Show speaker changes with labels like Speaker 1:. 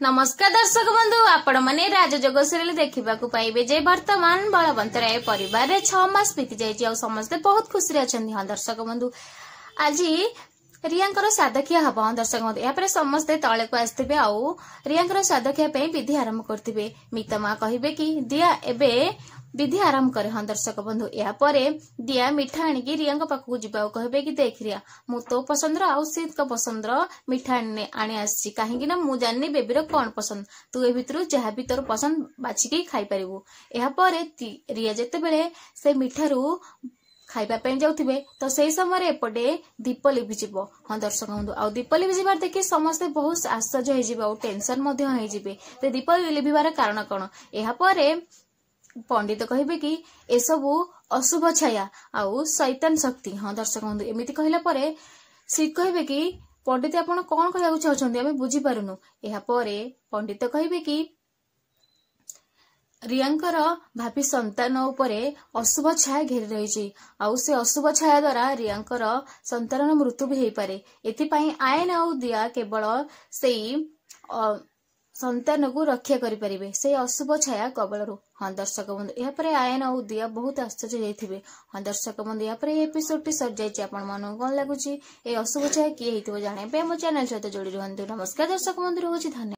Speaker 1: नमस्कार दर्शक बंधु आपण मैंने राजजोग सीरियल देखा पाइबे जे वर्तमान बलवंत राय परिवार रे 6 मास बीती जाइए समस्ते बहुत खुशी अच्छा। हाँ दर्शक बंधु आज रियांकर सादखिया हम। हाँ दर्शक बंधु यहाँ समस्ते तले को आसते आउ रियांकर सादखिया विधि आरंभ करते। मितमा कहे कि दिया एबे विधि आरंभ करे। हाँ दर्शक बंधु यापर दिया मिठा आणिकी रिया पाखक जावा कहे कि देख रिया मु तो पसंद आउ सी पसंद मिठा आनी आसी कहीं मु जानी बेबीर कौन पसंद तू ए भितर जहाँ भी तोर पसंद बाछिकी खाई पारिबु। यापर रिया जेते बेले से मिठारू खाइबा जाउथिबे तो सही समय एपटे दीप लिभिजिब। हाँ दर्शक बंधु आ दीप लिभिजिबार देखि समस्ते बहुत आश्चर्य होइजिबे और टेंशन मध्य होइजिबे। तो दीप लिभिबार कारण कौन यापर पंडित कहे कि एसबू अशुभ छाया आउ शैतान शक्ति। हाँ दर्शक बंधु एमती कहला परे श्री कहे कि पंडित आपण कौन कहना चाहते आम बुझीपारुनु। यापर पंडित कहे कि रियांकर भाभी संतान उपरे अशुभ छाया घेरी रही आउ से अशुभ छाया द्वारा रियांकर संतान मृत्यु भी होईपारे। एथिपाई आयन आउ दिया केवल से संतान को रक्षा करें से अशुभ छाया कबलू। हाँ दर्शक बंधु यापर आयन आउ दिया बहुत आश्चर्य जाइए। हाँ दर्शक बंधु यापर एपिसोड टी सर जाइए आपण मन कौन लगुच अशुभ छाया किए जाने मो चैनल सहित जोड़ी रुहतु। नमस्कार दर्शक बंधु रोज धन्यवाद।